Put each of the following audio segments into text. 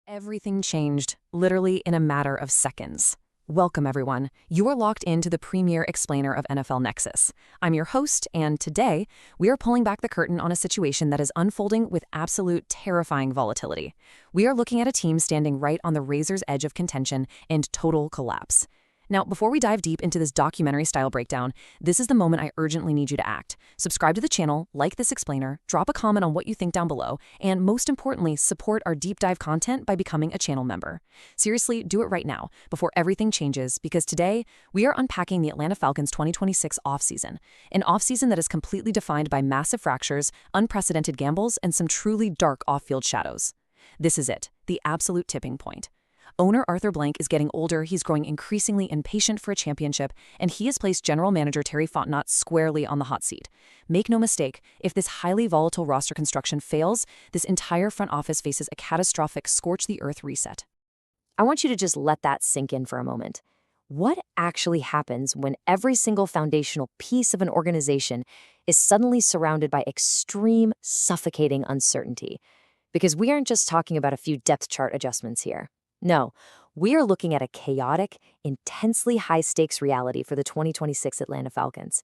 Everything changed, literally in a matter of seconds. Welcome, everyone. You're locked into the premier explainer of NFL Nexus. I'm your host, and today, we are pulling back the curtain on a situation that is unfolding with absolute terrifying volatility. We are looking at a team standing right on the razor's edge of contention and total collapse. Now, before we dive deep into this documentary-style breakdown, this is the moment I urgently need you to act. Subscribe to the channel, like this explainer, drop a comment on what you think down below, and most importantly, support our deep dive content by becoming a channel member. Seriously, do it right now, before everything changes, because today, we are unpacking the Atlanta Falcons 2026 offseason. An offseason that is completely defined by massive fractures, unprecedented gambles, and some truly dark off-field shadows. This is it, the absolute tipping point. Owner Arthur Blank is getting older, he's growing increasingly impatient for a championship, and he has placed general manager Terry Fontenot squarely on the hot seat. Make no mistake, if this highly volatile roster construction fails, this entire front office faces a catastrophic scorch-the-earth reset. I want you to just let that sink in for a moment. What actually happens when every single foundational piece of an organization is suddenly surrounded by extreme, suffocating uncertainty? Because we aren't just talking about a few depth chart adjustments here. No, we are looking at a chaotic, intensely high-stakes reality for the 2026 Atlanta Falcons.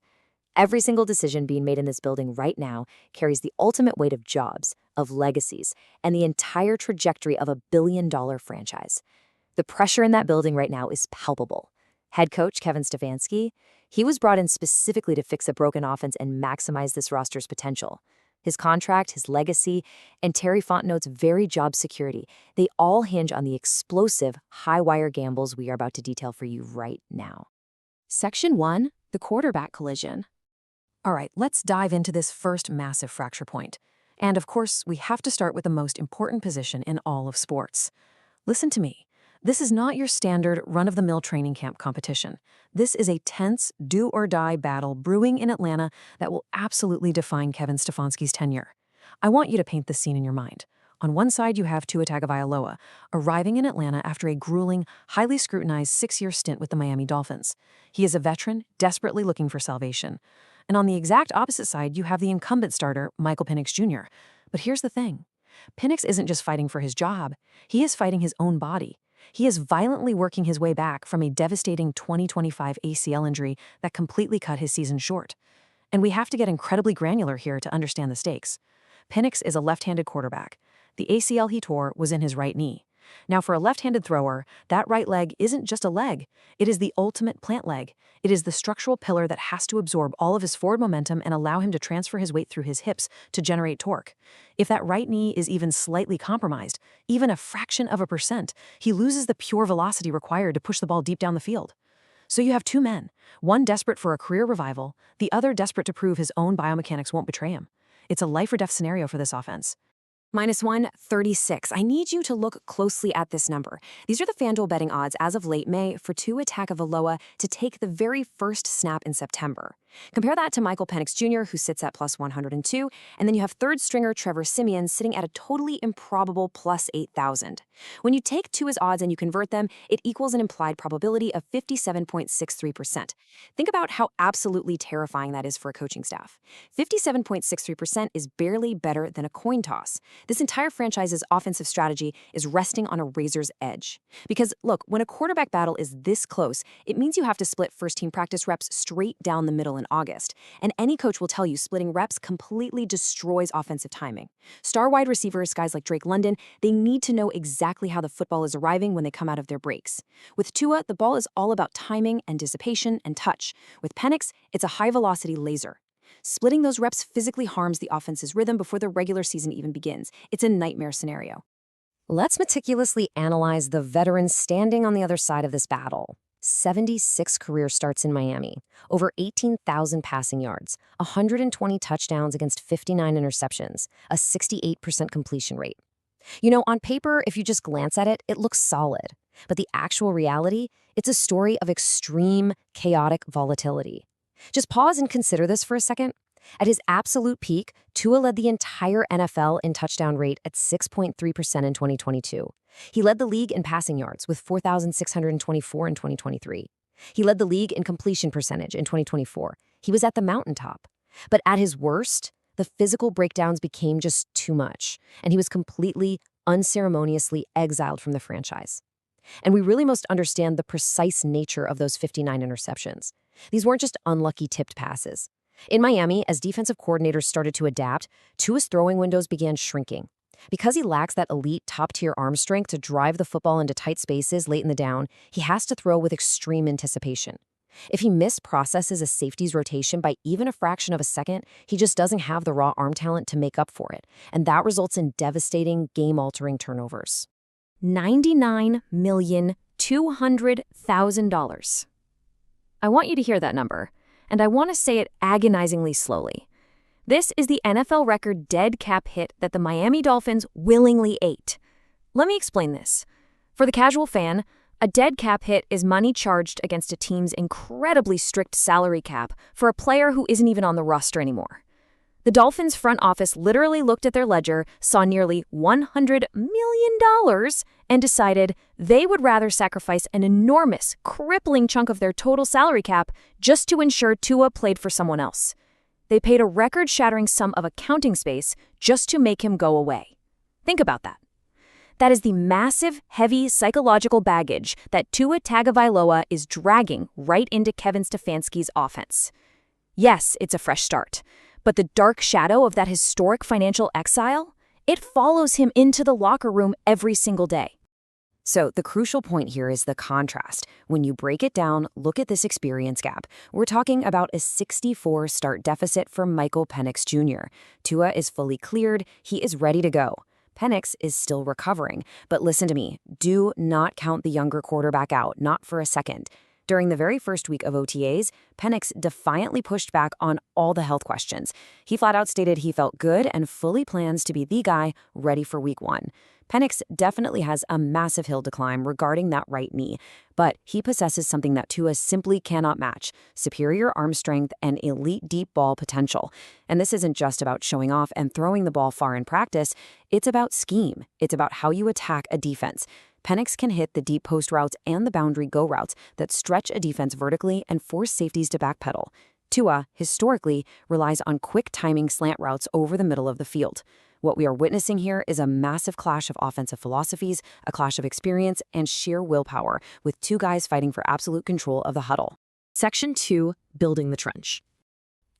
Every single decision being made in this building right now carries the ultimate weight of jobs, of legacies, and the entire trajectory of a billion-dollar franchise. The pressure in that building right now is palpable. Head coach Kevin Stefanski, he was brought in specifically to fix a broken offense and maximize this roster's potential. His contract, his legacy, and Terry Fontenot's very job security, they all hinge on the explosive, high-wire gambles we are about to detail for you right now. Section 1, the quarterback collision. All right, let's dive into this first massive fracture point. And of course, we have to start with the most important position in all of sports. Listen to me. This is not your standard run-of-the-mill training camp competition. This is a tense, do-or-die battle brewing in Atlanta that will absolutely define Kevin Stefanski's tenure. I want you to paint the scene in your mind. On one side, you have Tua Tagovailoa, arriving in Atlanta after a grueling, highly scrutinized 6-year stint with the Miami Dolphins. He is a veteran, desperately looking for salvation. And on the exact opposite side, you have the incumbent starter, Michael Penix Jr. But here's the thing. Penix isn't just fighting for his job. He is fighting his own body. He is violently working his way back from a devastating 2025 ACL injury that completely cut his season short. And we have to get incredibly granular here to understand the stakes. Penix is a left-handed quarterback. The ACL he tore was in his right knee. Now, for a left-handed thrower, that right leg isn't just a leg. It is the ultimate plant leg. It is the structural pillar that has to absorb all of his forward momentum and allow him to transfer his weight through his hips to generate torque. If that right knee is even slightly compromised, even a fraction of a percent, he loses the pure velocity required to push the ball deep down the field. So you have two men, one desperate for a career revival, the other desperate to prove his own biomechanics won't betray him. It's a life-or-death scenario for this offense. Minus 136. I need you to look closely at this number. These are the FanDuel betting odds as of late May for Tua Tagovailoa to take the very first snap in September. Compare that to Michael Penix Jr., who sits at plus 102, and then you have third-stringer Trevor Siemian sitting at a totally improbable plus 8,000. When you take Tua's odds and you convert them, it equals an implied probability of 57.63%. Think about how absolutely terrifying that is for a coaching staff. 57.63% is barely better than a coin toss. This entire franchise's offensive strategy is resting on a razor's edge. Because, look, when a quarterback battle is this close, it means you have to split first-team practice reps straight down the middle in August. And any coach will tell you splitting reps completely destroys offensive timing. Star wide receivers, guys like Drake London, they need to know exactly how the football is arriving when they come out of their breaks. With Tua, the ball is all about timing and dissipation and touch. With Penix, it's a high-velocity laser. Splitting those reps physically harms the offense's rhythm before the regular season even begins. It's a nightmare scenario. Let's meticulously analyze the veterans standing on the other side of this battle. 76 career starts in Miami, over 18,000 passing yards, 120 touchdowns against 59 interceptions, a 68% completion rate. You know, on paper, if you just glance at it, it looks solid. But the actual reality, it's a story of extreme, chaotic volatility. Just pause and consider this for a second. At his absolute peak, Tua led the entire NFL in touchdown rate at 6.3% in 2022. He led the league in passing yards with 4,624 in 2023. He led the league in completion percentage in 2024. He was at the mountaintop. But at his worst, the physical breakdowns became just too much, and he was completely unceremoniously exiled from the franchise. And we really must understand the precise nature of those 59 interceptions. These weren't just unlucky tipped passes. In Miami, as defensive coordinators started to adapt, Tua's throwing windows began shrinking. Because he lacks that elite top-tier arm strength to drive the football into tight spaces late in the down, he has to throw with extreme anticipation. If he misprocesses a safety's rotation by even a fraction of a second, he just doesn't have the raw arm talent to make up for it, and that results in devastating, game-altering turnovers. $99,200,000. I want you to hear that number, and I want to say it agonizingly slowly. This is the NFL record dead cap hit that the Miami Dolphins willingly ate. Let me explain this. For the casual fan, a dead cap hit is money charged against a team's incredibly strict salary cap for a player who isn't even on the roster anymore. The Dolphins' front office literally looked at their ledger, saw nearly $100 million, and decided they would rather sacrifice an enormous, crippling chunk of their total salary cap just to ensure Tua played for someone else. They paid a record-shattering sum of accounting space just to make him go away. Think about that. That is the massive, heavy psychological baggage that Tua Tagovailoa is dragging right into Kevin Stefanski's offense. Yes, it's a fresh start, but the dark shadow of that historic financial exile, it follows him into the locker room every single day. So the crucial point here is the contrast. When you break it down, look at this experience gap. We're talking about a 64-start deficit for Michael Penix Jr. Tua is fully cleared. He is ready to go. Penix is still recovering. But listen to me. Do not count the younger quarterback out, not for a second. During the very first week of OTAs, Penix defiantly pushed back on all the health questions. He flat out stated he felt good and fully plans to be the guy ready for week 1. Penix definitely has a massive hill to climb regarding that right knee, but he possesses something that Tua simply cannot match: superior arm strength and elite deep ball potential. And this isn't just about showing off and throwing the ball far in practice. It's about scheme. It's about how you attack a defense. Penix can hit the deep post routes and the boundary go routes that stretch a defense vertically and force safeties to backpedal. Tua, historically, relies on quick timing slant routes over the middle of the field. What we are witnessing here is a massive clash of offensive philosophies, a clash of experience, and sheer willpower, with two guys fighting for absolute control of the huddle. Section 2, Building the Trench.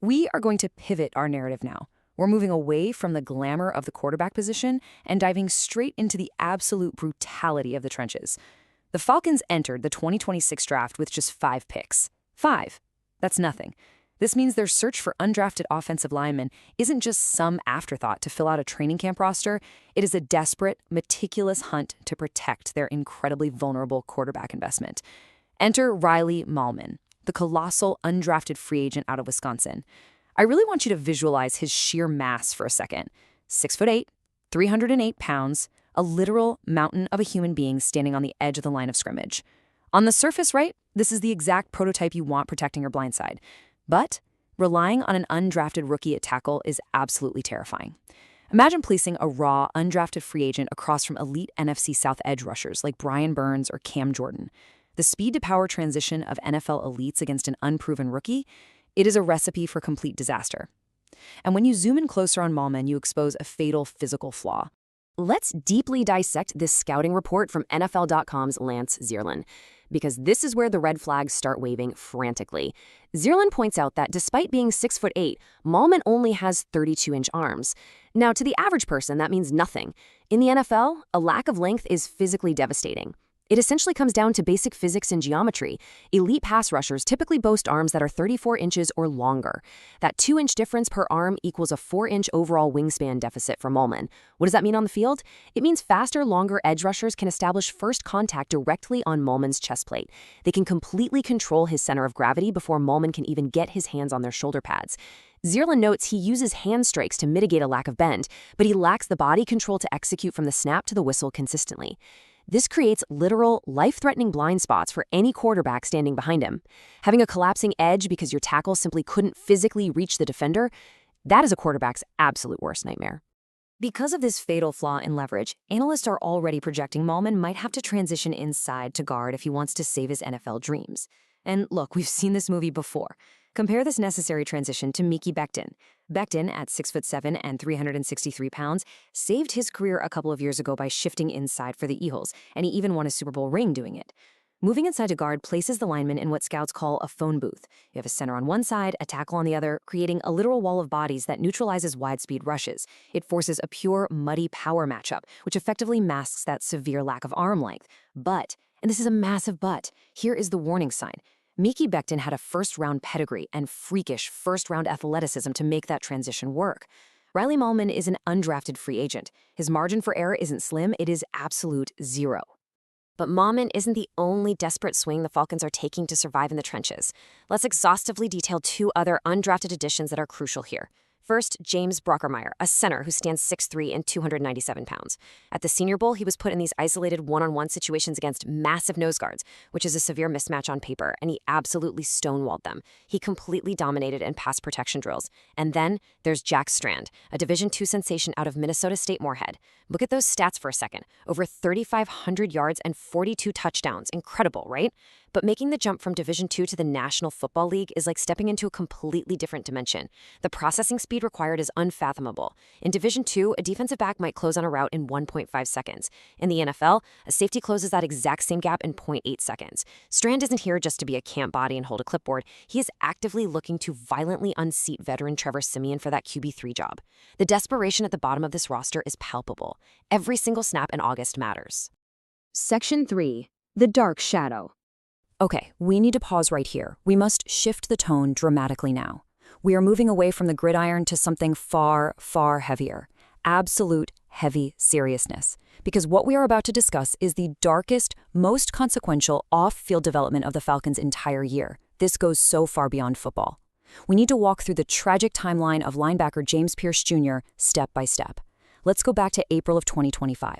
We are going to pivot our narrative now. We're moving away from the glamour of the quarterback position and diving straight into the absolute brutality of the trenches. The Falcons entered the 2026 draft with just 5 picks. 5. That's nothing. This means their search for undrafted offensive linemen isn't just some afterthought to fill out a training camp roster. It is a desperate, meticulous hunt to protect their incredibly vulnerable quarterback investment. Enter Riley Mahlman, the colossal undrafted free agent out of Wisconsin. I really want you to visualize his sheer mass for a second. 6'8", 308 pounds, a literal mountain of a human being standing on the edge of the line of scrimmage. On the surface, right, this is the exact prototype you want protecting your blind side. But relying on an undrafted rookie at tackle is absolutely terrifying. Imagine placing a raw, undrafted free agent across from elite NFC South edge rushers like Brian Burns or Cam Jordan. The speed-to-power transition of NFL elites against an unproven rookie, it is a recipe for complete disaster. And when you zoom in closer on Mahlman, you expose a fatal physical flaw. Let's deeply dissect this scouting report from NFL.com's Lance Zierlein, because this is where the red flags start waving frantically. Zierlein points out that despite being 6'8", Mahlman only has 32-inch arms. Now, to the average person, that means nothing. In the NFL, a lack of length is physically devastating. It essentially comes down to basic physics and geometry. Elite pass rushers typically boast arms that are 34 inches or longer. That 2-inch difference per arm equals a 4-inch overall wingspan deficit for Mahlman. What does that mean on the field? It means faster, longer edge rushers can establish first contact directly on Mahlman's chest plate. They can completely control his center of gravity before Mahlman can even get his hands on their shoulder pads. Zierlein notes he uses hand strikes to mitigate a lack of bend, but he lacks the body control to execute from the snap to the whistle consistently. This creates literal, life-threatening blind spots for any quarterback standing behind him. Having a collapsing edge because your tackle simply couldn't physically reach the defender, that is a quarterback's absolute worst nightmare. Because of this fatal flaw in leverage, analysts are already projecting Mahlman might have to transition inside to guard if he wants to save his NFL dreams. And look, we've seen this movie before. Compare this necessary transition to Mekhi Becton. Becton, at 6'7" and 363 pounds, saved his career a couple of years ago by shifting inside for the Eagles, and he even won a Super Bowl ring doing it. Moving inside to guard places the lineman in what scouts call a phone booth. You have a center on one side, a tackle on the other, creating a literal wall of bodies that neutralizes wide-speed rushes. It forces a pure, muddy power matchup, which effectively masks that severe lack of arm length. But, and this is a massive but, here is the warning sign. Mekhi Becton had a first-round pedigree and freakish first-round athleticism to make that transition work. Riley Mahlman is an undrafted free agent. His margin for error isn't slim, it is absolute zero. But Mahlman isn't the only desperate swing the Falcons are taking to survive in the trenches. Let's exhaustively detail two other undrafted additions that are crucial here. First, James Brockermeyer, a center who stands 6'3" and 297 pounds. At the Senior Bowl, he was put in these isolated one-on-one situations against massive nose guards, which is a severe mismatch on paper, and he absolutely stonewalled them. He completely dominated in pass protection drills. And then there's Jack Strand, a Division II sensation out of Minnesota State Moorhead. Look at those stats for a second. Over 3,500 yards and 42 touchdowns. Incredible, right? But making the jump from Division II to the National Football League is like stepping into a completely different dimension. The processing speed required is unfathomable. In Division II, a defensive back might close on a route in 1.5 seconds. In the NFL, a safety closes that exact same gap in 0.8 seconds. Strand isn't here just to be a camp body and hold a clipboard. He is actively looking to violently unseat veteran Trevor Siemian for that QB3 job. The desperation at the bottom of this roster is palpable. Every single snap in August matters. Section 3. The Dark Shadow. Okay, we need to pause right here. We must shift the tone dramatically now. We are moving away from the gridiron to something far, far heavier. Absolute heavy seriousness. Because what we are about to discuss is the darkest, most consequential off-field development of the Falcons' entire year. This goes so far beyond football. We need to walk through the tragic timeline of linebacker James Pierce Jr. step by step. Let's go back to April of 2025.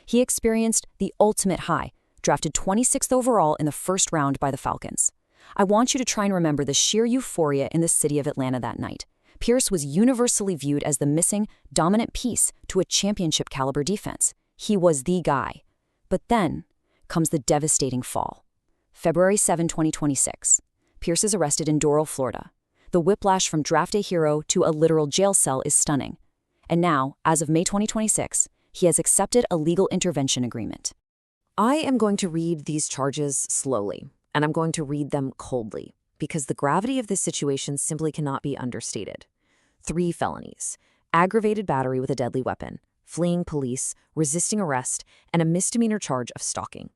He experienced the ultimate high, drafted 26th overall in the first round by the Falcons. I want you to try and remember the sheer euphoria in the city of Atlanta that night. Pierce was universally viewed as the missing, dominant piece to a championship-caliber defense. He was the guy. But then comes the devastating fall. February 7, 2026. Pierce is arrested in Doral, Florida. The whiplash from draft day hero to a literal jail cell is stunning. And now, as of May 2026, he has accepted a legal intervention agreement. I am going to read these charges slowly, and I'm going to read them coldly, because the gravity of this situation simply cannot be understated. 3 felonies: aggravated battery with a deadly weapon, fleeing police, resisting arrest, and a misdemeanor charge of stalking.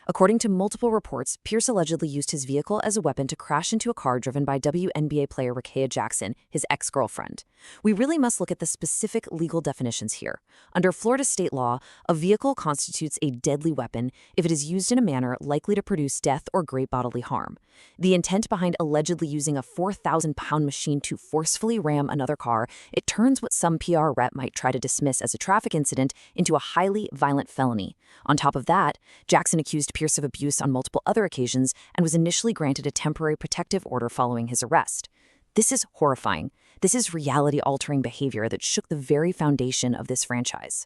According to multiple reports, Pierce allegedly used his vehicle as a weapon to crash into a car driven by WNBA player Rickea Jackson, his ex-girlfriend. We really must look at the specific legal definitions here. Under Florida state law, a vehicle constitutes a deadly weapon if it is used in a manner likely to produce death or great bodily harm. The intent behind allegedly using a 4,000-pound machine to forcefully ram another car, it turns what some PR rep might try to dismiss as a traffic incident into a highly violent felony. On top of that, Jackson accused Pierce of abuse on multiple other occasions and was initially granted a temporary protective order following his arrest. This is horrifying. This is reality-altering behavior that shook the very foundation of this franchise.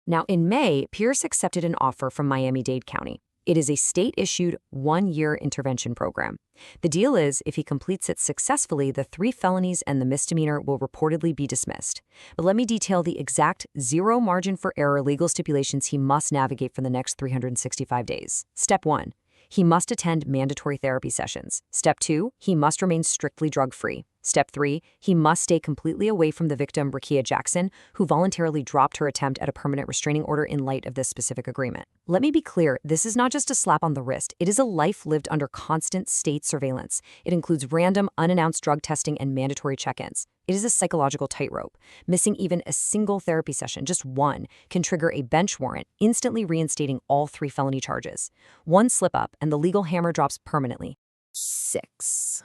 Now, in May, Pierce accepted an offer from Miami-Dade County. It is a state-issued 1-year intervention program. The deal is, if he completes it successfully, the 3 felonies and the misdemeanor will reportedly be dismissed. But let me detail the exact zero margin for error legal stipulations he must navigate for the next 365 days. Step 1. He must attend mandatory therapy sessions. Step 2. He must remain strictly drug-free. Step 3. He must stay completely away from the victim, Rickea Jackson, who voluntarily dropped her attempt at a permanent restraining order in light of this specific agreement. Let me be clear, this is not just a slap on the wrist. It is a life lived under constant state surveillance. It includes random, unannounced drug testing and mandatory check-ins. It is a psychological tightrope. Missing even a single therapy session, just one, can trigger a bench warrant, instantly reinstating all 3 felony charges. One slip-up, and the legal hammer drops permanently. 6.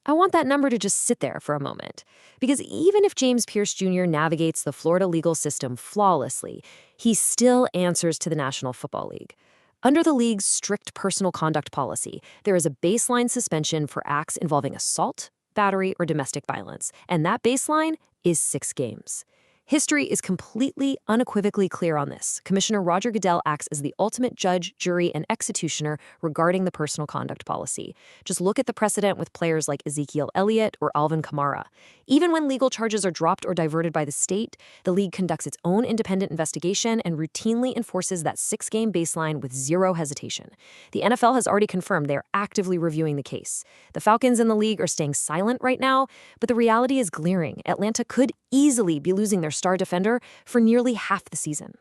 I want that number to just sit there for a moment, because even if James Pierce Jr. navigates the Florida legal system flawlessly, he still answers to the National Football League. Under the league's strict personal conduct policy, there is a baseline suspension for acts involving assault, battery, or domestic violence, and that baseline is 6 games. History is completely, unequivocally clear on this. Commissioner Roger Goodell acts as the ultimate judge, jury, and executioner regarding the personal conduct policy. Just look at the precedent with players like Ezekiel Elliott or Alvin Kamara. Even when legal charges are dropped or diverted by the state, the league conducts its own independent investigation and routinely enforces that 6-game baseline with zero hesitation. The NFL has already confirmed they are actively reviewing the case. The Falcons and the league are staying silent right now, but the reality is glaring. Atlanta could easily be losing their star defender for nearly half the season.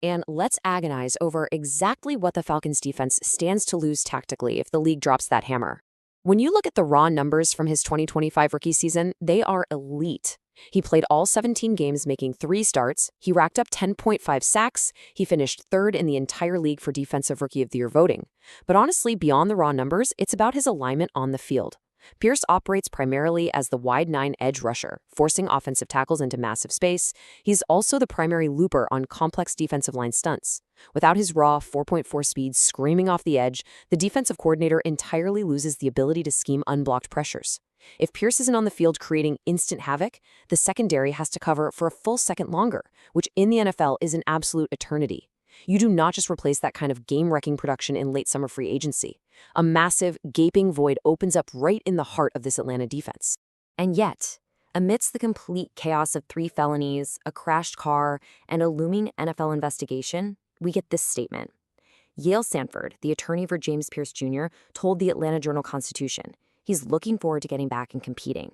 And let's agonize over exactly what the Falcons defense stands to lose tactically if the league drops that hammer. When you look at the raw numbers from his 2025 rookie season, they are elite. He played all 17 games, making 3 starts. He racked up 10.5 sacks. He finished 3rd in the entire league for Defensive Rookie of the Year voting. But honestly, beyond the raw numbers, it's about his alignment on the field. Pierce operates primarily as the wide 9 edge rusher, forcing offensive tackles into massive space. He's also the primary looper on complex defensive line stunts. Without his raw 4.4 speed screaming off the edge, the defensive coordinator entirely loses the ability to scheme unblocked pressures. If Pierce isn't on the field creating instant havoc, the secondary has to cover for a full second longer, which in the NFL is an absolute eternity. You do not just replace that kind of game-wrecking production in late summer free agency. A massive, gaping void opens up right in the heart of this Atlanta defense. And yet, amidst the complete chaos of 3 felonies, a crashed car, and a looming NFL investigation, we get this statement. Yale Sanford, the attorney for James Pierce Jr., told the Atlanta Journal-Constitution he's looking forward to getting back and competing.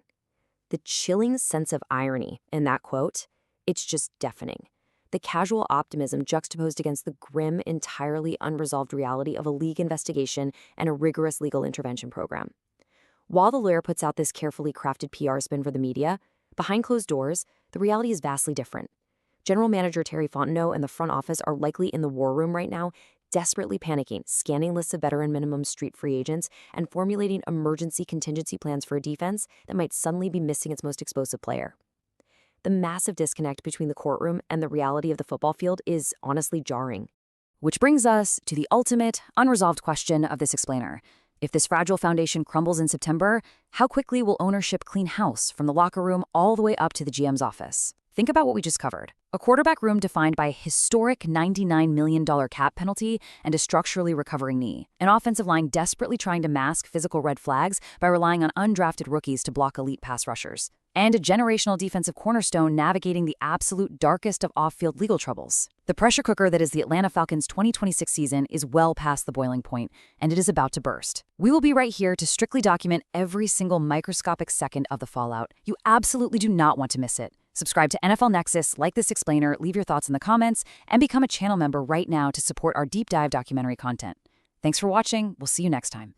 The chilling sense of irony in that quote, it's just deafening. The casual optimism juxtaposed against the grim, entirely unresolved reality of a league investigation and a rigorous legal intervention program. While the lawyer puts out this carefully crafted PR spin for the media, behind closed doors, the reality is vastly different. General Manager Terry Fontenot and the front office are likely in the war room right now, desperately panicking, scanning lists of veteran minimum street free agents, and formulating emergency contingency plans for a defense that might suddenly be missing its most explosive player. The massive disconnect between the courtroom and the reality of the football field is honestly jarring. Which brings us to the ultimate, unresolved question of this explainer. If this fragile foundation crumbles in September, how quickly will ownership clean house from the locker room all the way up to the GM's office? Think about what we just covered. A quarterback room defined by a historic $99 million cap penalty and a structurally recovering knee. An offensive line desperately trying to mask physical red flags by relying on undrafted rookies to block elite pass rushers. And a generational defensive cornerstone navigating the absolute darkest of off-field legal troubles. The pressure cooker that is the Atlanta Falcons' 2026 season is well past the boiling point, and it is about to burst. We will be right here to strictly document every single microscopic second of the fallout. You absolutely do not want to miss it. Subscribe to NFL Nexus, like this explainer, leave your thoughts in the comments, and become a channel member right now to support our deep dive documentary content. Thanks for watching. We'll see you next time.